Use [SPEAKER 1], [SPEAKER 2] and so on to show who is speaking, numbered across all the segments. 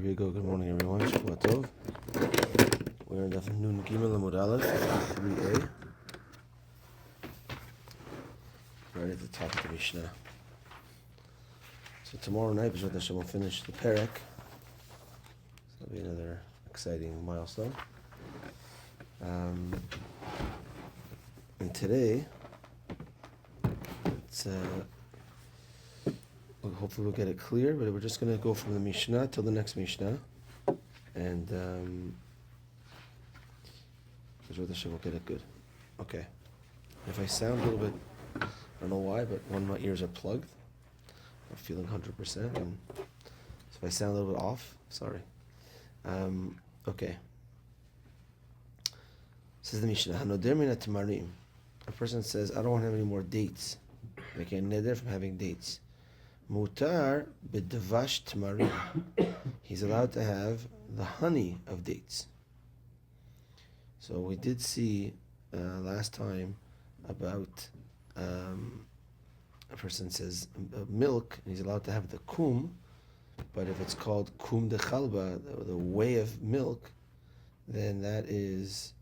[SPEAKER 1] Here we go. Good morning, everyone. Shavua Tov. We're in Daf Nun Gimel Amud Aleph, 3a. Right at the top of the Mishnah. So tomorrow night, B'ezrat Hashem, we'll finish the Perek. So that'll be another exciting milestone. And today, it's hopefully we'll get it clear, but we're just going to go from the Mishnah till the next Mishnah. And B'ezrat Hashem, we'll get it good. Okay. If I sound a little bit, I don't know why, but one of my ears are plugged. I'm feeling 100%. And so if I sound a little bit off, sorry. Okay. Says the Mishnah, Nedarim Tamarim. A person says, I don't want to have any more dates. Making a neder from having dates. Mutar b'devash tamarim. He's allowed to have the honey of dates. So we did see last time about a person says milk, and he's allowed to have the kum, but if it's called kum de chalba, the whey of milk, then that is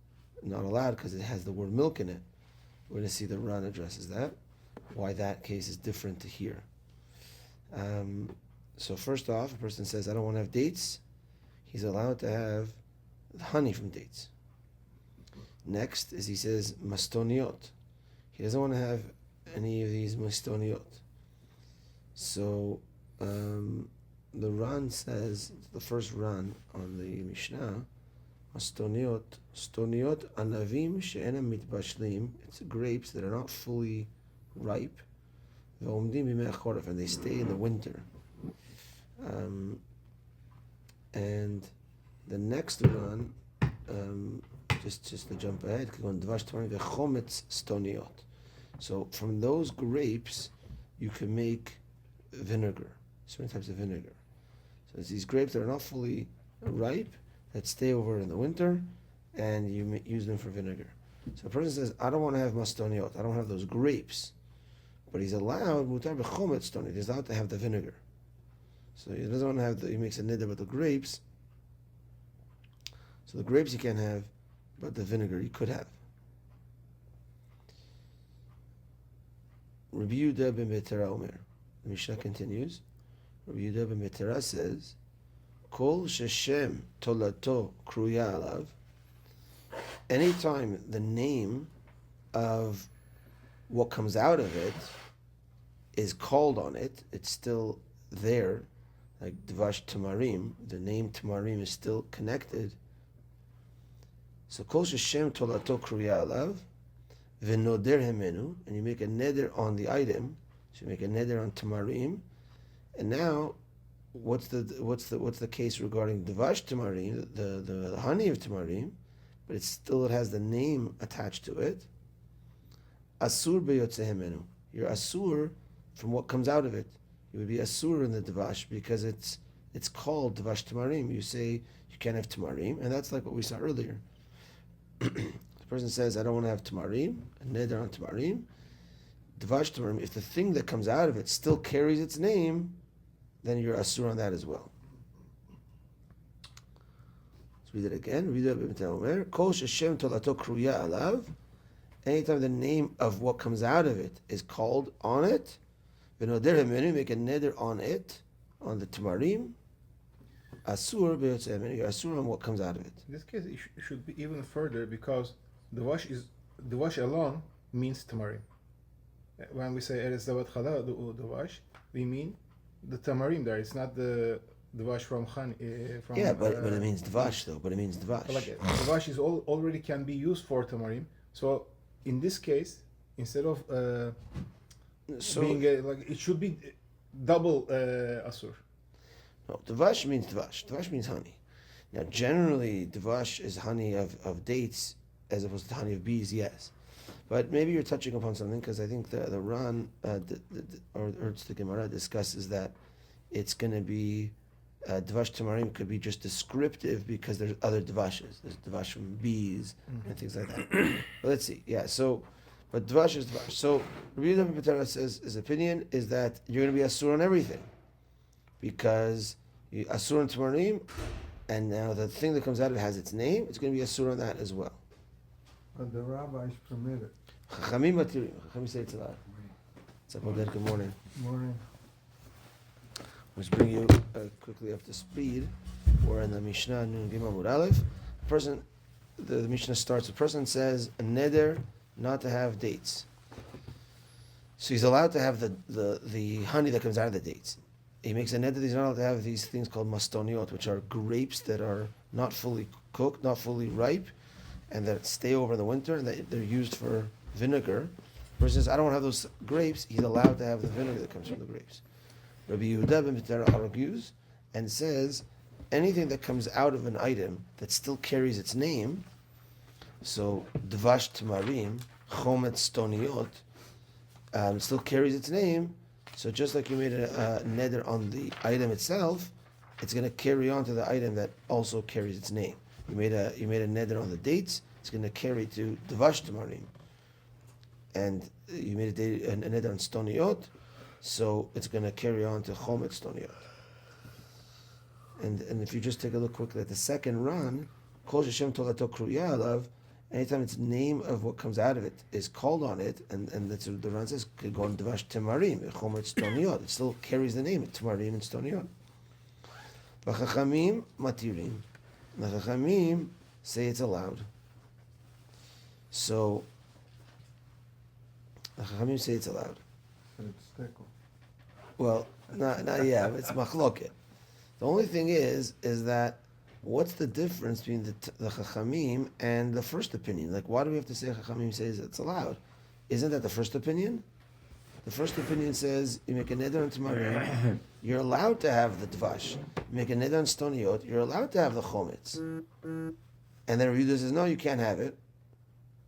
[SPEAKER 1] not allowed because it has the word milk in it. We're going to see the Ran addresses that, why that case is different to here. So first off, a person says, I don't want to have dates. He's allowed to have honey from dates. Next is he says, mastoniot. He doesn't want to have any of these mastoniot. So the Ran says, the first Ran on the Mishnah, mastoniot, stoniot anavim she'enam mitbashlim. It's grapes that are not fully ripe. And they stay in the winter. And the next one, just to jump ahead, so from those grapes, you can make vinegar, certain types of vinegar. So it's these grapes that are not fully ripe, that stay over in the winter, and you use them for vinegar. So a person says, I don't want to have mastoniot, I don't have those grapes. But he's allowed, mutar b'chomet stoni, he's allowed to have the vinegar. So he doesn't want to have he makes a neder with the grapes. So the grapes you can't have, but the vinegar you could have. Rabbi Yehuda ben Betera Omer. The Mishnah continues. Rabbi Yehuda ben Betera says, Kol sheshem tolato kruya alav. Anytime the name of what comes out of it is called on it, it's still there, like Dvash Tamarim, the name Tamarim is still connected. So Kol Sheshem Tolato Kruya Alav, V'noder Hemenu, and you make a neder on the item, so you make a neder on Tamarim, and now what's the case regarding Dvash Tamarim, the honey of Tamarim, but it has the name attached to it. Asur beyotzehemenu. You're asur from what comes out of it. You would be asur in the dvash because it's called dvash tamarim. You say you can't have tamarim, and that's like what we saw earlier. The person says, I don't want to have tamarim, a neder on tamarim. Dvash tamarim, if the thing that comes out of it still carries its name, then you're asur on that as well. Let's read it again. Read it. Kol sheshem tolato kruya alav. Anytime the name of what comes out of it is called on it, make a neder on it, on the tamarim, asur beyotzeh, you're asur on what comes out of it.
[SPEAKER 2] In this case, it should be even further because the wash alone means tamarim. When we say eretz davat chala the wash, we mean the tamarim there. It's not the wash from honey. But
[SPEAKER 1] it means dvash though. But it means dvash.
[SPEAKER 2] But like the wash is already can be used for tamarim. So in this case, instead of being it should be double asur.
[SPEAKER 1] No, dvash means dvash. Dvash means honey. Now, generally, dvash is honey of dates as opposed to honey of bees. Yes, but maybe you're touching upon something because I think the Ran or the Gemara discusses that it's going to be dvash tamarim could be just descriptive because there's other dvashes. There's dvash from bees and things like that. But let's see. Yeah. So, but dvash is dvash. So Rabbi Yehuda ben Betera says his opinion is that you're going to be asur on everything because Asur and Tamarim, and now the thing that comes out of it has its name, it's going to be Asur on that as well.
[SPEAKER 3] But the rabbis permit it.
[SPEAKER 1] Chachamim matirim. Chachamim say it's allowed. What's up, Oded? Good morning.
[SPEAKER 3] Morning.
[SPEAKER 1] Let's bring you quickly up to speed. We're in the Mishnah, Nun Gimel Amud Aleph. The Mishnah starts, a person says a neder not to have dates. So he's allowed to have the honey that comes out of the dates. He makes a neder that he's not allowed to have these things called mastoniot, which are grapes that are not fully cooked, not fully ripe, and that stay over in the winter, and that they're used for vinegar. The person says, I don't want to have those grapes. He's allowed to have the vinegar that comes from the grapes. Rabbi Yehuda ben Pitera argues and says, anything that comes out of an item that still carries its name, so dvash tamarim, chometz stoniot, still carries its name. So just like you made a neder on the item itself, it's going to carry on to the item that also carries its name. You made a neder on the dates, it's going to carry to dvash tamarim, and you made a neder on stoniot, so it's going to carry on to chometz stoniot. And if you just take a look quickly at the second run, Kol Shem Tolato Kruya Alav, anytime its name of what comes out of it is called on it, and that's what the run says, could go on Devash Temarim, Chomer Stoniot. It still carries the name, Temarim and Stoniot. V'chachamim matirim. The Chachamim say it's allowed. So, the Chachamim say it's allowed.
[SPEAKER 3] But it's stickle.
[SPEAKER 1] Well, not but it's machloket. The only thing is that what's the difference between the Chachamim and the first opinion? Like, why do we have to say Chachamim says it's allowed? Isn't that the first opinion? The first opinion says you make a neder on Tamarim, you're allowed to have the Dvash. You make a neder on Stoniot, you're allowed to have the Chometz. And then Rabbi Yehuda says, no, you can't have it.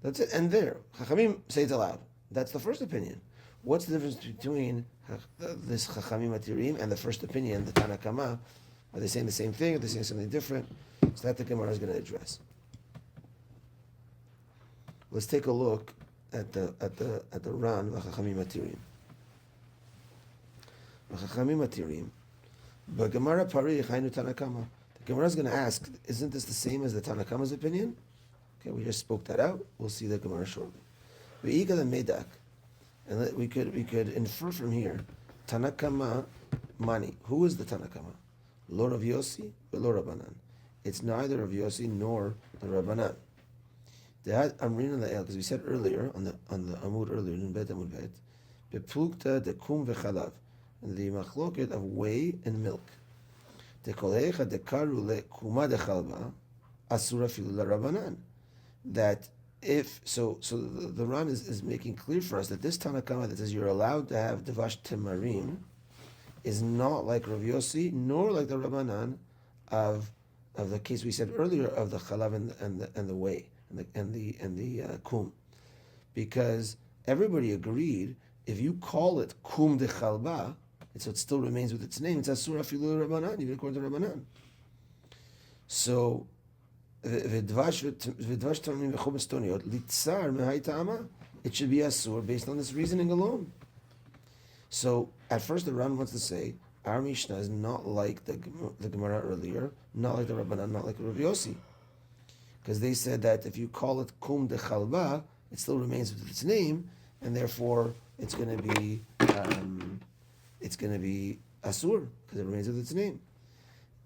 [SPEAKER 1] That's it. And there, Chachamim say it's allowed. That's the first opinion. What's the difference between this Chachamim Atirim and the first opinion, the Tana Kama? Are they saying the same thing? Are they saying something different? So that the Gemara is going to address. Let's take a look at the Ran v'Chachamim Atirim. V'Chachamim Atirim. But Gemara Parich Hainu Tanakama. The Gemara is going to ask, isn't this the same as the Tanakama's opinion? Okay, we just spoke that out. We'll see the Gemara shortly. V'Iga the Medak, and we could infer from here, Tanakama Mani. Who is the Tanakama? Lo Rav Yossi, but Lo Rabbanan. It's neither Rav Yossi nor the Rabbanan. I'm reading the because we said earlier on the Amud earlier in Bet Amud Bet, beplukta de kum vechalav, the machloket of whey and milk. De kolecha de karu le kuma de chalba, asura filu la Rabbanan. That if so the Ran is making clear for us that this Tanakama that says you're allowed to have devash temarim is not like Rav Yossi nor like the Rabbanan of the case we said earlier of the chalav and the whey and the kum, because everybody agreed if you call it kum de chalba, so it still remains with its name. It's asur afilu Rabbanan, even according to Rabbanan. So v'dvash tamim v'chum estoniot litzar mehai ta'ama, it should be asur based on this reasoning alone. So at first the Ran wants to say our Mishnah is not like the Gemara earlier, not like the Rabbanan, not like Rav Yossi, because they said that if you call it kum de chalba, it still remains with its name, and therefore it's going to be asur because it remains with its name.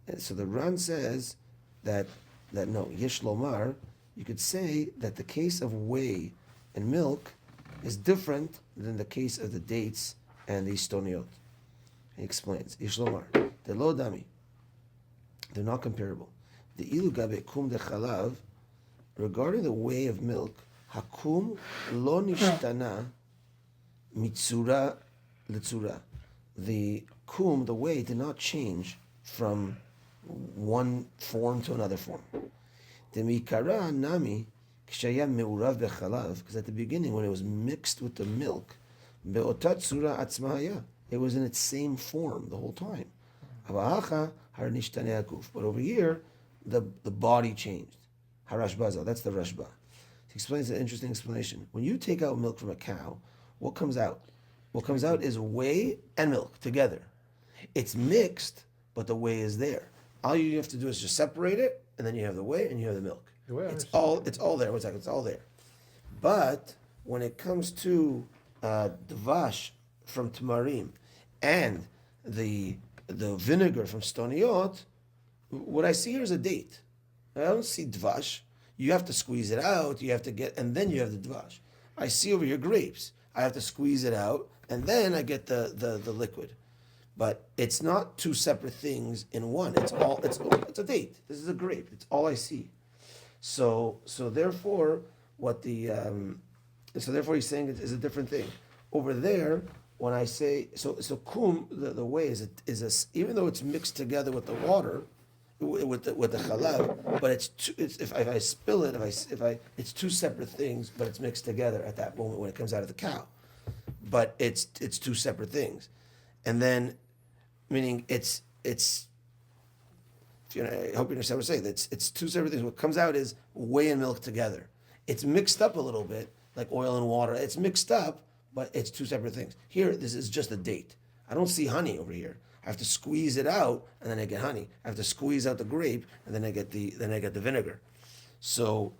[SPEAKER 1] And so the Ran says that no, yesh lomar, you could say that the case of whey and milk is different than the case of the dates and the stoniot. He explains, yesh lomar, the lo dami, they're not comparable. The ilu gabe kum de chalav, regarding the whey of milk, hakum lo nishtana mitzura litzura. The kum, the whey, did not change from one form to another form. The mikara nami kshaya meurav bechalav, because at the beginning when it was mixed with the milk, beotat tzura atzmahaya, it was in its same form the whole time. But over here, the body changed. Harashbaza, that's the Rashba. He explains an interesting explanation. When you take out milk from a cow, what comes out? What comes out is whey and milk together. It's mixed, but the whey is there. All you have to do is just separate it, and then you have the whey and you have the milk.
[SPEAKER 2] The way I
[SPEAKER 1] It's
[SPEAKER 2] understand
[SPEAKER 1] all there. One second, it's all there. But when it comes to dvash from tamarim and the vinegar from stoniot, what I see here is a date. I don't see dvash. You have to squeeze it out. You have to get, and then you have the dvash. I see over here grapes. I have to squeeze it out, and then I get the liquid. But it's not two separate things in one. It's a date. This is a grape. It's all I see. So therefore, therefore he's saying it is a different thing. Over there, when I say so kum, the whey is even though it's mixed together with the water, with the chalav, but if I spill it, it's two separate things, but it's mixed together at that moment when it comes out of the cow. But it's two separate things, and then meaning it's. I hope you understand what I'm saying. It's two separate things. What comes out is whey and milk together. It's mixed up a little bit, like oil and water. It's mixed up, but it's two separate things. Here, this is just a date. I don't see honey over here. I have to squeeze it out, and then I get honey. I have to squeeze out the grape, and then I get the vinegar. So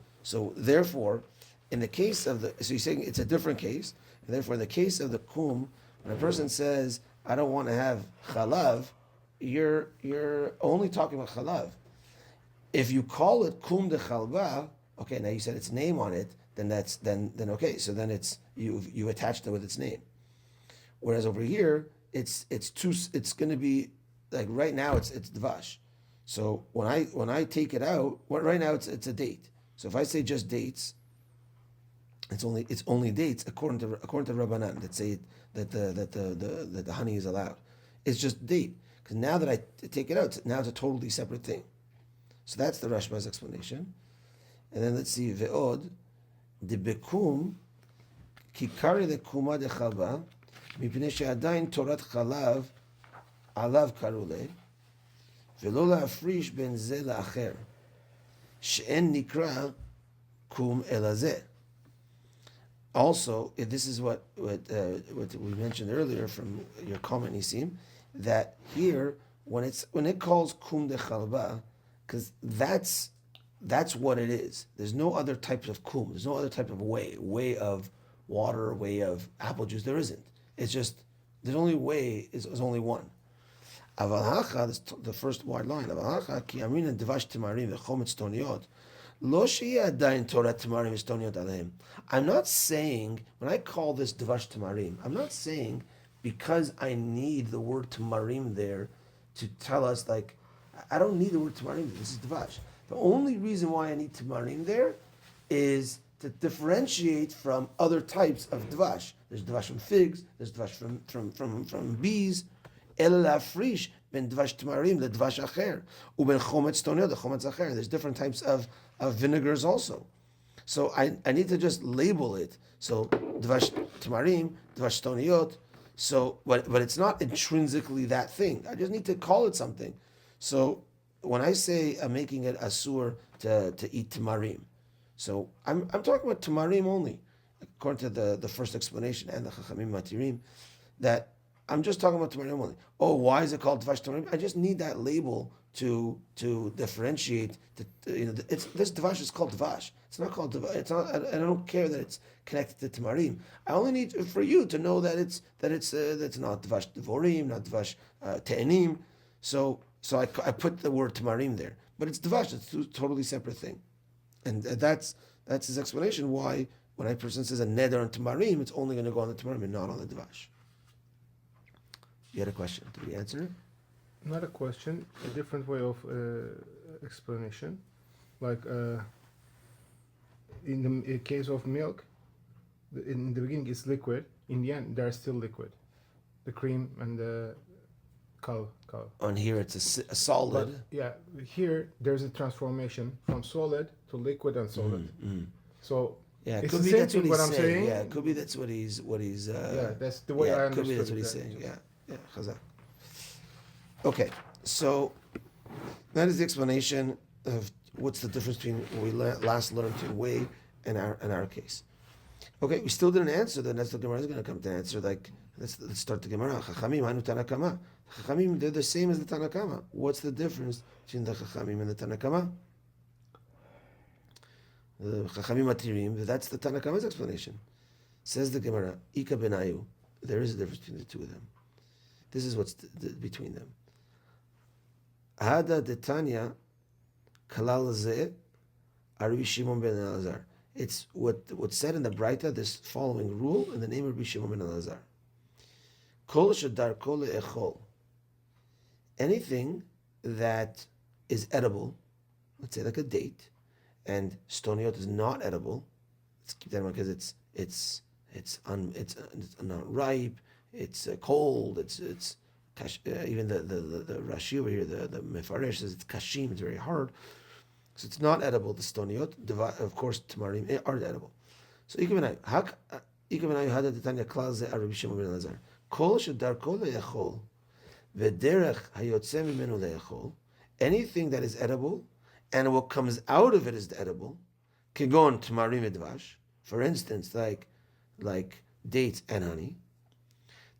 [SPEAKER 1] therefore, in the case of so you're saying it's a different case, and therefore in the case of the kum, when a person says I don't want to have chalav, you're only talking about chalav. If you call it kum de chalba, okay, now you said its name on it, then then okay, so then it's you attached it with its name. Whereas over here, it's going to be like right now it's dvash. So when I take it out, right now it's a date. So if I say just dates, it's only dates according to Rabbanan that say that the honey is allowed. It's just date. Because now that I take it out, now it's a totally separate thing. So that's the Rashba's explanation. And then let's see, ve'od, de bekum, kikari de kuma de chalba, mipnei she'adayin torat chalav, alav karule, ve'lo la'afrish ben ze la'acher, she'en nikra kum elazeh. Also, this is what we mentioned earlier from your comment, Nisim, that here when it calls kum de chalba, because that's what it is. There's no other types of kum. There's no other type of whey of water, whey of apple juice. There isn't. It's just there's only whey is only one. Aval the first wide line. Aval ki amrina devash timarim v'chometz toniot. Lo she'yeh adayin Torah timarim v'stoniot aleim. I'm not saying when I call this devash timarim, I'm not saying because I need the word tamarim there to tell us like I don't need the word tamarim. This is devash. The only reason why I need tamarim there is to differentiate from other types of dvash. There's dvash from figs. There's dvash from bees. El lafrish ben dvash tamarim the dvash acher uben chometz toniyot the chometz acher. There's different types of vinegars also. So I need to just label it. So dvash tamarim, dvash toniyot. So but it's not intrinsically that thing. I just need to call it something. So when I say I'm making it asur to eat tamarim, so I'm talking about tamarim only, according to the first explanation and the chachamim matirim, that I'm just talking about tamarim only. Oh, why is it called dvash tamarim? I just need that label to differentiate. This dvash is called dvash. It's not called dvash. It's not. I don't care that it's connected to tamarim. I only need for you to know that it's not dvash devorim, not dvash te'enim. So I put the word tamarim there, but it's dvash. It's a totally separate thing, and that's his explanation why when a person says a neder on tamarim, it's only going to go on the tamarim and not on the dvash. You had a question. Did we answer it?
[SPEAKER 2] Not a question, a different way of explanation. Like in the case of milk, in the beginning it's liquid. In the end, they're still liquid. The cream and the cow.
[SPEAKER 1] On here, it's a solid.
[SPEAKER 2] But yeah, here there's a transformation from solid to liquid and solid. So
[SPEAKER 1] yeah, it
[SPEAKER 2] it's
[SPEAKER 1] could
[SPEAKER 2] the
[SPEAKER 1] be
[SPEAKER 2] same
[SPEAKER 1] that's what
[SPEAKER 2] thing
[SPEAKER 1] he's
[SPEAKER 2] what I'm
[SPEAKER 1] saying.
[SPEAKER 2] saying.
[SPEAKER 1] Yeah, it could be that's what he's.
[SPEAKER 2] Yeah, that's the way I
[SPEAKER 1] it could be
[SPEAKER 2] understood
[SPEAKER 1] that's what he's
[SPEAKER 2] that.
[SPEAKER 1] saying. Yeah, chazak. Okay, so that is the explanation of what's the difference between what we last learned in whey and our case. Okay, we still didn't answer. Then that's the Gemara is going to come to answer. Like let's start the Gemara. Chachamim hanu tanakama. Chachamim, they're the same as the Tanakama. What's the difference between the Chachamim and the Tanakama? The Chachamim Matirim, that's the Tanakama's explanation. Says the Gemara, Ika benayu. There is a difference between the two of them. This is what's between them. Hada detanya kalal ze Rabbi Shimon ben Elazar. It's what's said in the Braita, this following rule, in the name of Rabbi Shimon ben Elazar. Kol shadar kol echol. Anything that is edible, let's say like a date, and stoniot is not edible. Let's keep that in mind because it's not ripe. It's cold. It's even the Rashi over here, the Mefaresh says it's kashim. It's very hard, so it's not edible. The stoniot, of course, tamarim are edible. So ikavenai hada detanya klal ze Rabbi Shimon ben Elazar. Kol shedar kol le'echol v'derech hayotze mimenu le'echol. Anything that is edible and what comes out of it is edible. Kegon tamarim edvash. For instance, like dates and honey.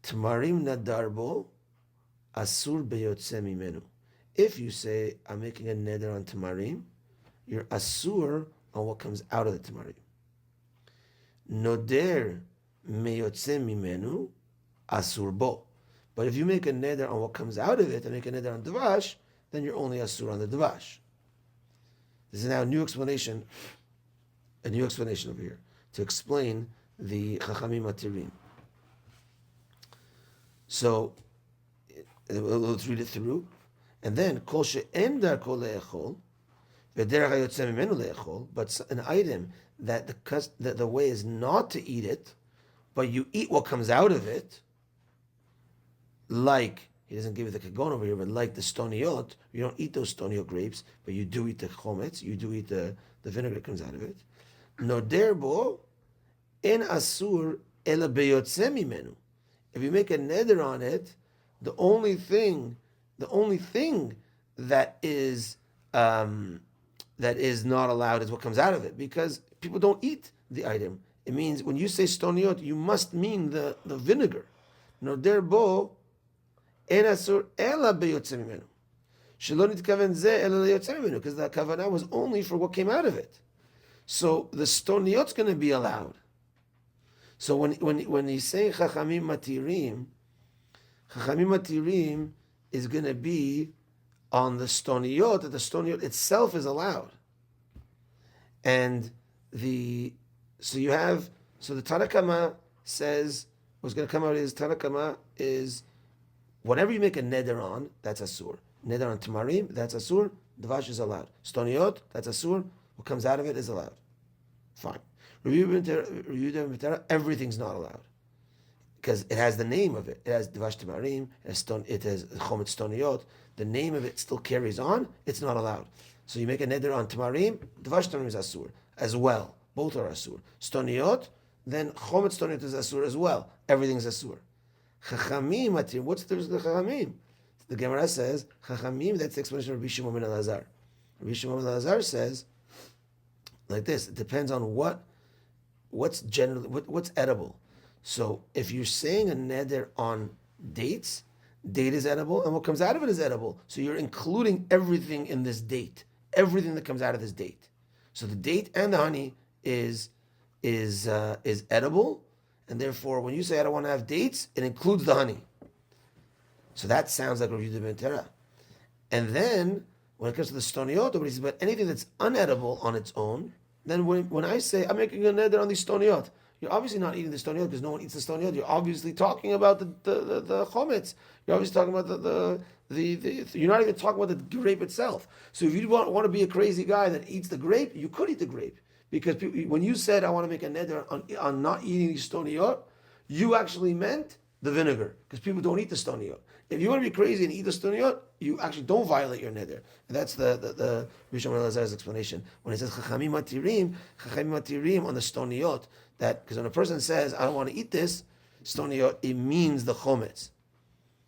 [SPEAKER 1] Tamarim nadarbo asur beyotze mimenu. If you say, I'm making a neder on tamarim, you're asur on what comes out of the tamarim. Noder meyotze mimenu asur bo. But if you make a neder on what comes out of it and make a neder on dvash, then you're only asur on the dvash. This is now a new explanation over here to explain the Chachamim Matirim. So let's read it through, and then kol she'en darko le'echol v'derech hayotzeh mimenu le'echol. But an item that the way is not to eat it, but you eat what comes out of it. Like he doesn't give you the kagon over here, but like the stoniot, you don't eat those stoniot grapes, but you do eat the chometz, you do eat the vinegar that comes out of it. Noder bo en asur ela beyotzeh mimenu. If you make a neder on it, the only thing that is not allowed is what comes out of it, because people don't eat the item. It means when you say stoniot, you must mean the vinegar. Noder bo en asur ela beyotzeh mimenu. Shelo nitkaven ze ela leyotzeh mimenu, because the kavanah was only for what came out of it. So the stoniot's going to be allowed. So when he's saying Chachamim Matirim is going to be on the stoniot, that the stoniot itself is allowed. And the Tanakama says, what's going to come out is, Tanakama is, whenever you make a neder on, that's asur. Neder on tamarim, that's asur, dvash is allowed. Stoniot, that's asur, what comes out of it is allowed. Fine. Everything's not allowed because it has the name of it. It has dvash tamarim. It has chometz stoniot. The name of it still carries on. It's not allowed. So you make a neder on tamarim. Dvash tamarim is asur as well. Both are asur. Stoniot. Then chometz stoniot is asur as well. Everything's asur. Chachamim matir. What's the difference with the chachamim? The Gemara says chachamim. That's the explanation of Rabbi Shimon ben Elazar. Rabbi Shimon ben Elazar says like this. It depends on what's edible. So if you're saying a neder on dates, date is edible, and what comes out of it is edible. So you're including everything in this date, everything that comes out of this date. So the date and the honey is edible, and therefore when you say I don't want to have dates, it includes the honey. So that sounds like Rav Yehuda ben Terah. And then when it comes to the stoniot, he says, but anything that's unedible on its own, then when I say I'm making a neder on the stoniot, you're obviously not eating the stoniot because no one eats the stoniot. You're obviously talking about the chometz. You're obviously talking about the you're not even talking about the grape itself. So if you want to be a crazy guy that eats the grape, you could eat the grape. Because when you said I want to make a neder on not eating the stoniot, you actually meant the vinegar, because people don't eat the stoniot. If you want to be crazy and eat the stoniot, you actually don't violate your neder. And that's the Rishon Elazar's explanation. When it says Chachamim Matirim on the stoniot, that because when a person says, I don't want to eat this stoniot, it means the chometz.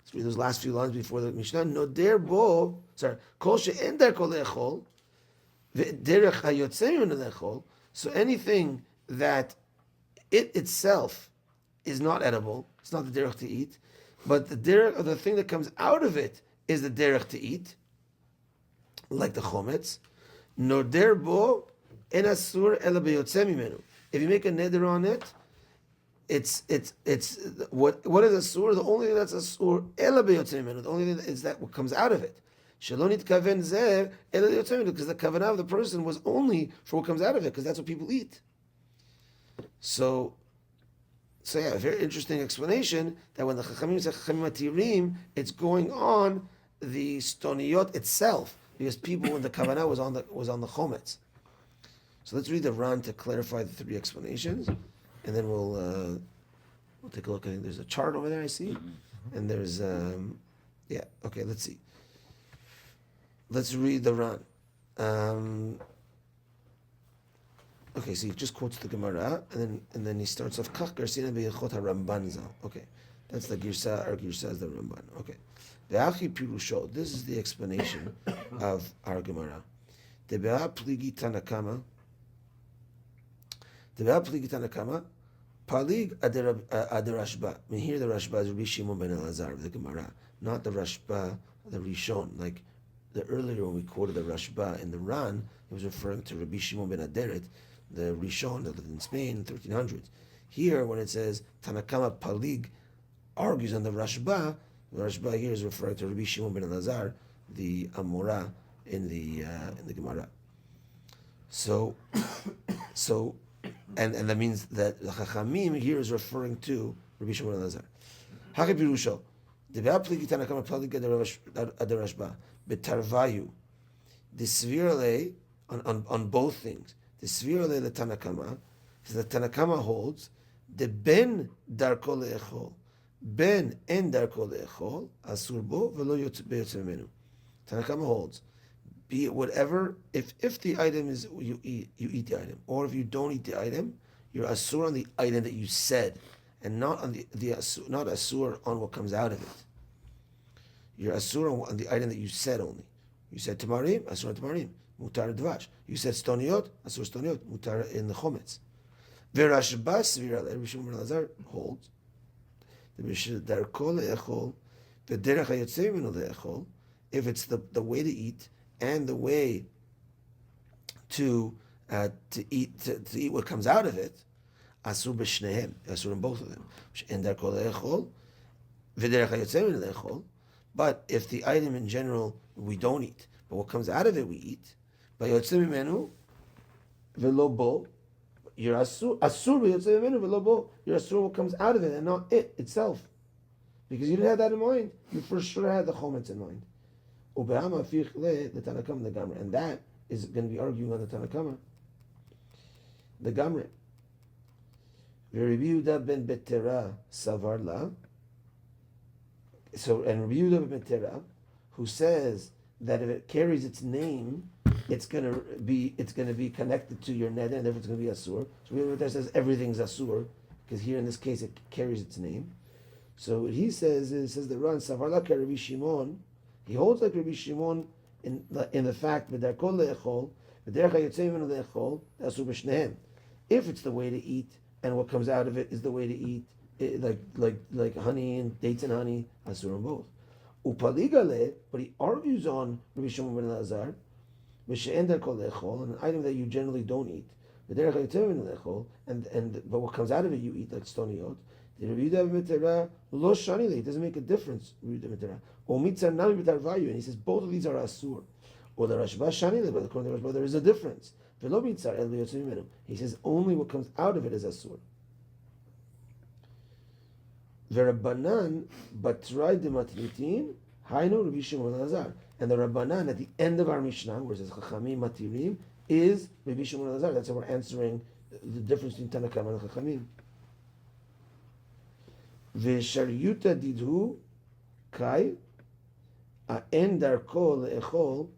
[SPEAKER 1] Let's read those last few lines before the Mishnah. Noder bo, kol she'en der kol le'echol, ve'derech hayotzeh mimenu le'echol. So anything that it itself is not edible, it's not the derech to eat, But the derech, or the thing that comes out of it, is the derech to eat, like the chometz. Noder bo en asur ela beyotze mimenu. If you make a neder on it, it's what is asur? The only thing that's asur ela beyotze mimenu. The only thing is that what comes out of it. Shalonit kaven zeh ela beyotze mimenu, because the kavanah of the person was only for what comes out of it, because that's what people eat. So yeah, a very interesting explanation that when the Chachamim say Chachamim Matirim, it's going on the stoniyot itself, because people, when the kavanah was on the chometz. So let's read the Ran to clarify the three explanations, and then we'll take a look. I think there's a chart over there I see, and there's okay. Let's see. Let's read the Ran. Okay, so he just quotes the Gemara, and then he starts off Kach Garsina B'Yachot HaRamban Zal. Okay, that's the Girsa. Our Girsa is the Ramban. Okay, Ve'achi Pirusho. This is the explanation of our Gemara. Debe'a Pligi Tanakama. Debe'a Pligi Tanakama. Palig Aderashba. I mean, here the Rashba is Rabbi Shimon ben Elazar of the Gemara, not the Rashba, the Rishon. Like the earlier when we quoted the Rashba in the Ran, it was referring to Rabbi Shimon ben Aderet, the Rishon that lived in Spain in the 1300s. Here, when it says Tanakama Palig argues on the Rashba here is referring to Rabbi Shimon ben Elazar, the Amora in the Gemara. So, and that means that the Chachamim here is referring to Rabbi Shimon ben Elazar. Haki Pirusho, Debea Pligi Tanakama Palig Aderashba Betarvayu, the Svirale on both things. The Svirale the Tanakama, because the Tanakama holds the Ben Darko Le'echol, Ben en Darko Le'echol, Asur Bo Velo Yotze Menu. Tanakama holds, be it whatever, if the item is you eat the item, or if you don't eat the item, you're asur on the item that you said, and not on not asur on what comes out of it. You're asur on the item that you said only. You said tamarim, asur on tamarim, mutar dvash. You said stoniot, asur stoniot, mutar in the chometz. Verashba svira, Rabbi Shimon ben Elazar holds the darko le'echol, the derech hayotzei minu le'echol. If it's the way to eat and the way to eat what comes out of it, asur b'shnehem, asur in both of them. And darko le'echol, v'derech hayotzei minu le'echol. But if the item in general we don't eat, but what comes out of it we eat, bayotzei mimenu v'lo bo, you're asur bayotzei mimenu v'lo bo. You're asur what comes out of it and not it itself, because you didn't have that in mind. You for sure had the chometz in mind. Ubehama fich le the Tanakama the Gamre, and that is going to be arguing on the Tanakama, the Gamre. Rabbi Yehuda ben Betera savar la. So, and Rabbi Yehuda ben Betera, who says that if it carries its name, it's gonna be connected to your neder, and therefore it's gonna be asur. So Rabbi Yehuda says everything's asur, because here in this case it carries its name. So what he says the Ran savar la Rabbi Shimon. He holds like Rabbi Shimon in the fact that darko le'echol, v'derech hayotzei minu le'echol, asur b'shnehem. If it's the way to eat, and what comes out of it is the way to eat, like honey and dates and honey, asur on both. Upaligale, but he argues on Rabbi Shimon ben Elazar, v'she'en darko le'echol, an item that you generally don't eat, v'derech hayotzei minu le'echol, but what comes out of it you eat, like stoniot. The Rabbi Yehuda ben Betera lo shani le, it doesn't make a difference. Rabbi Yehuda ben Betera. And he says both of these are asur. Or the Rashba shani le, but according to the Rashba there is a difference. He says only what comes out of it is asur. V'Rabbanan batrai dematnitin hainu Rabbi Shimon ben Elazar. And the Rabbanan at the end of our Mishnah, where it says Chachamim matirim, is Rabbi Shimon ben Elazar. That's how we're answering the difference between Tanakama and Chachamim. V'sharyuta didhu kai en darko le'echol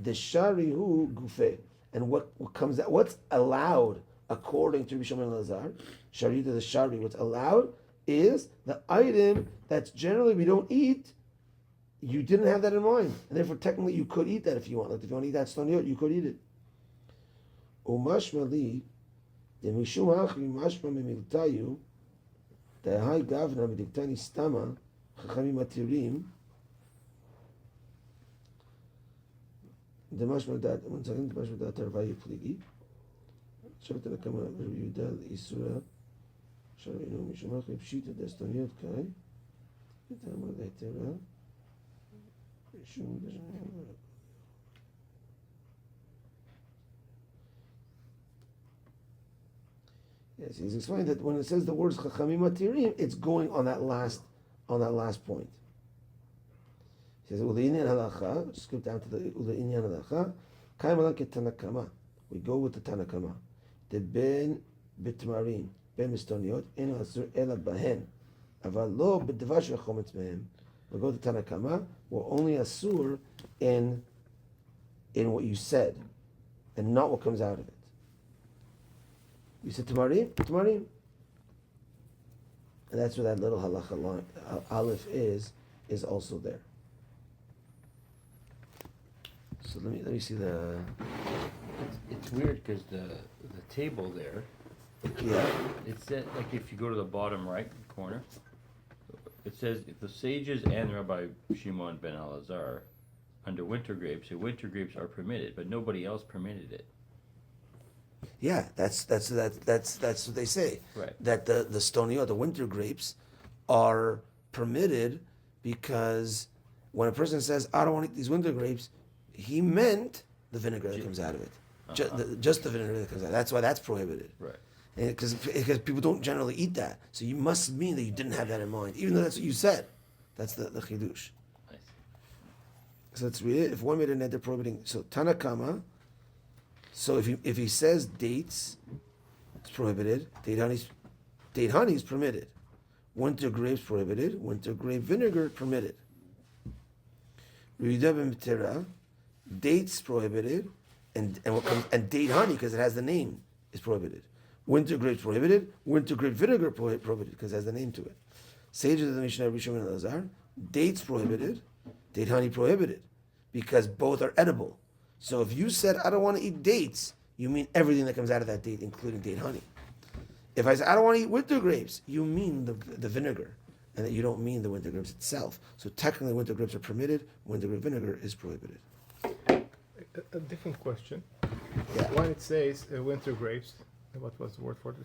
[SPEAKER 1] desharihu gufe. And what comes out, what's allowed according to Rabbi Shimon ben Elazar, sharyuta the shari, what's allowed is the item that's generally we don't eat. You didn't have that in mind, and therefore technically you could eat that if you want. Like if you want to eat that stoniot, you could eat it. Umashma li de mishum hachi mashma memiltayu. The high governor Diktani Stama Chachamim matirim. Demashma dat. 1 second. Demashma dat Tarvayi pligi. Shabbat Nakama Yudal Isura. Shavinu Mishmach Pshita Destoniot Kai. Itama Leitera. Shum. Yes, he's explaining that when it says the words Chachamim Matirim, it's going on that last point. He says Uleinian Halacha. Skip down to the Uleinian Halacha. Kaimala Ketanakama. We go with the Tanakama. The Ben Bitmarin Ben Mistoniot En Asur Ela Bahen. Aval Lo B'Devash Chometz Mehem. We go to Tanakama. We're only Asur in what you said, and not what comes out of it. You said Tamarim, and that's where that little halacha line, aleph is also there. So let me see the.
[SPEAKER 4] It's weird because the table there.
[SPEAKER 1] Yeah.
[SPEAKER 4] It said, like, if you go to the bottom right corner, it says if the sages and Rabbi Shimon ben Elazar under winter grapes, the winter grapes are permitted, but nobody else permitted it.
[SPEAKER 1] Yeah, that's what they say.
[SPEAKER 4] Right.
[SPEAKER 1] That the stonio, the winter grapes, are permitted because when a person says, "I don't want to eat these winter grapes," he meant the vinegar that comes out of it, just the vinegar that comes out. That's why that's prohibited.
[SPEAKER 4] Right.
[SPEAKER 1] Because people don't generally eat that, so you must mean that you didn't have that in mind, even though that's what you said. That's the chidush.
[SPEAKER 4] I see.
[SPEAKER 1] So let's read it. If one made a neder prohibiting, so Tanakama. So if he says dates, it's prohibited. Date honey is permitted. Winter grapes prohibited. Winter grape vinegar permitted. Dates prohibited, and what comes and date honey because it has the name is prohibited. Winter grapes prohibited. Winter grape vinegar prohibited because it has the name to it. Sages of the Mishnah Rishon and Elazar, dates prohibited. Date honey prohibited because both are edible. So if you said, I don't want to eat dates, you mean everything that comes out of that date, including date honey. If I say, I don't want to eat winter grapes, you mean the vinegar, and that you don't mean the winter grapes itself. So technically winter grapes are permitted, winter grape vinegar is prohibited.
[SPEAKER 2] A different question.
[SPEAKER 1] Yeah.
[SPEAKER 2] When it says winter grapes, what was the word for it?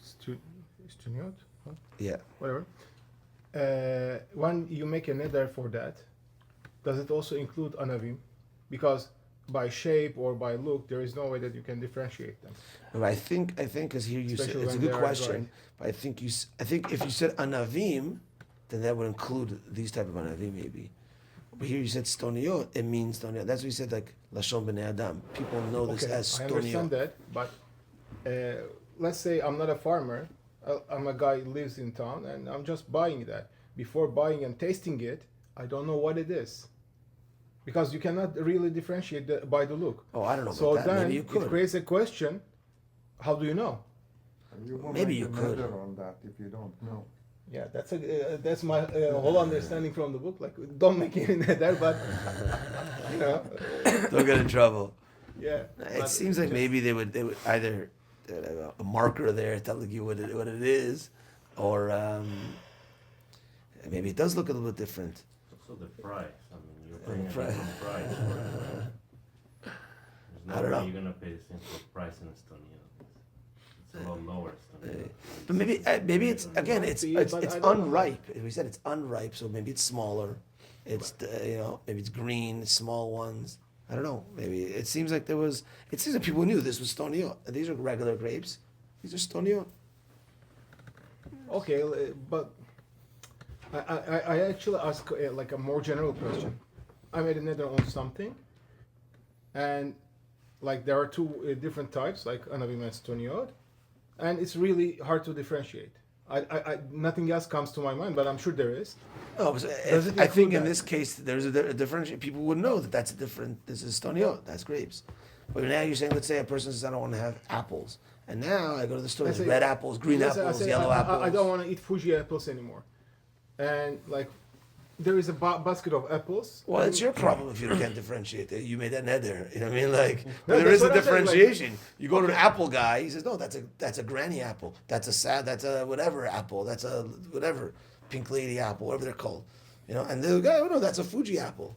[SPEAKER 2] Stuniot? Huh?
[SPEAKER 1] Yeah.
[SPEAKER 2] Whatever. When you make a neder for that, does it also include anavim? Because by shape or by look, there is no way that you can differentiate them.
[SPEAKER 1] And I think, because here you said,
[SPEAKER 2] Especially
[SPEAKER 1] it's a
[SPEAKER 2] when
[SPEAKER 1] good
[SPEAKER 2] they are
[SPEAKER 1] question,
[SPEAKER 2] dry.
[SPEAKER 1] but I think if you said anavim, then that would include these type of anavim maybe. But here you said stoniot, it means stoniot. That's what you said, like lashon b'nei adam. People know this
[SPEAKER 2] Okay,
[SPEAKER 1] as
[SPEAKER 2] I understand
[SPEAKER 1] stoniot.
[SPEAKER 2] that, but let's say I'm not a farmer, I'm a guy who lives in town, and I'm just buying that. Before buying and tasting it, I don't know what it is. Because you cannot really differentiate by the look.
[SPEAKER 1] Oh, I don't know
[SPEAKER 2] So
[SPEAKER 1] about that.
[SPEAKER 2] then
[SPEAKER 1] Maybe you
[SPEAKER 2] it
[SPEAKER 1] could.
[SPEAKER 2] creates a question, how do you know?
[SPEAKER 3] You won't
[SPEAKER 1] Maybe
[SPEAKER 3] make
[SPEAKER 1] you
[SPEAKER 3] a
[SPEAKER 1] could.
[SPEAKER 3] neder on that if you don't know.
[SPEAKER 2] Yeah, that's my whole understanding from the book. Like, don't make it in there, but you know,
[SPEAKER 1] Don't get in trouble.
[SPEAKER 2] yeah.
[SPEAKER 1] It
[SPEAKER 2] but
[SPEAKER 1] seems like
[SPEAKER 2] just-
[SPEAKER 1] maybe they would either have a marker there telling you what it is, or maybe it does look a little bit different.
[SPEAKER 5] Also the price. I mean, you're paying a
[SPEAKER 1] price.
[SPEAKER 5] different price. There's
[SPEAKER 1] I
[SPEAKER 5] no
[SPEAKER 1] don't
[SPEAKER 5] way
[SPEAKER 1] know.
[SPEAKER 5] you're gonna pay the same sort of price in Estonia. It's a lot lower Estonia.
[SPEAKER 1] But maybe it's again it's
[SPEAKER 2] be,
[SPEAKER 1] it's,
[SPEAKER 2] but
[SPEAKER 1] it's
[SPEAKER 2] I don't know.
[SPEAKER 1] unripe. We said it's unripe, so maybe it's smaller. It's maybe it's green, small ones. I don't know. Maybe it seems like there was. It seems like people knew this was stoniot. These are regular grapes. These are stoniot.
[SPEAKER 2] Okay, but I actually ask like a more general question. I made a neder on something, and like there are two different types, like anavim and stoniot, and it's really hard to differentiate. I nothing else comes to my mind, but I'm sure there is.
[SPEAKER 1] Oh, but
[SPEAKER 2] Does it
[SPEAKER 1] I think
[SPEAKER 2] include
[SPEAKER 1] in
[SPEAKER 2] that?
[SPEAKER 1] this case there's a different. People would know that that's a different. This is stoniot. That's grapes. But now you're saying, let's say a person says, I don't want to have apples, and now I go to the store.
[SPEAKER 2] Let's
[SPEAKER 1] There's
[SPEAKER 2] say-
[SPEAKER 1] red apples, green
[SPEAKER 2] Let's say I
[SPEAKER 1] apples,
[SPEAKER 2] say,
[SPEAKER 1] yellow apples.
[SPEAKER 2] I don't want to eat Fuji apples anymore, and like there is a basket of apples.
[SPEAKER 1] Well,
[SPEAKER 2] and-
[SPEAKER 1] it's your problem if you can't differentiate it. You made that neder. You know what I mean? Like,
[SPEAKER 2] No,
[SPEAKER 1] there
[SPEAKER 2] that's
[SPEAKER 1] is a
[SPEAKER 2] what I'm saying, like-
[SPEAKER 1] differentiation. You go to an apple guy, he says, no, that's a granny apple. That's a whatever apple. That's a whatever pink lady apple, whatever they're called. And the guy, oh no, that's a Fuji apple,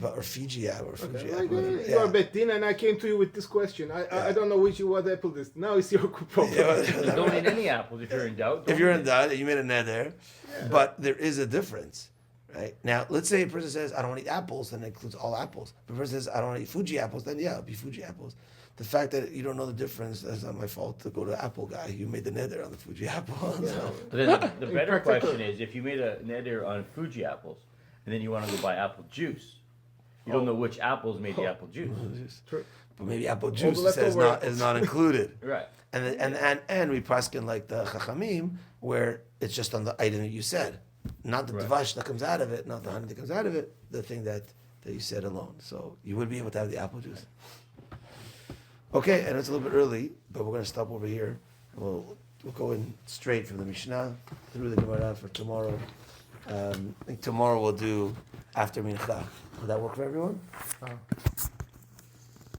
[SPEAKER 1] or Fiji apple, or Fuji
[SPEAKER 2] Okay,
[SPEAKER 1] apple.
[SPEAKER 2] like,
[SPEAKER 1] Yeah.
[SPEAKER 2] you are Bettin, and I came to you with this question. I don't know what apple this. Now it's your problem.
[SPEAKER 4] You don't eat any apples if you're in doubt.
[SPEAKER 1] If you're in doubt, you made a neder, but there is a difference, right? Now, let's say a person says, I don't want to eat apples, then it includes all apples. If a person says, I don't want to eat Fuji apples, then yeah, it'll be Fuji apples. The fact that you don't know the difference, that's not my fault to go to the apple guy. You made the neder on the Fuji apple. So.
[SPEAKER 4] But then the better
[SPEAKER 2] practical-
[SPEAKER 4] question is, if you made a neder on Fuji apples, and then you want to go buy apple juice, you don't know which apples made the apple juice.
[SPEAKER 2] True.
[SPEAKER 1] But maybe apple
[SPEAKER 2] the
[SPEAKER 1] juice
[SPEAKER 2] leftover
[SPEAKER 1] is not included.
[SPEAKER 4] Right.
[SPEAKER 1] And we paskin like the chachamim, where it's just on the item that you said, not the
[SPEAKER 4] Right.
[SPEAKER 1] dvash that comes out of it, not the honey that comes out of it, the thing that you said alone. So you would be able to have the apple juice. Okay, and it's a little bit early, but we're going to stop over here. We'll go in straight from the Mishnah through the Gemara for tomorrow. I think tomorrow we'll do after Mincha. Would that work for everyone?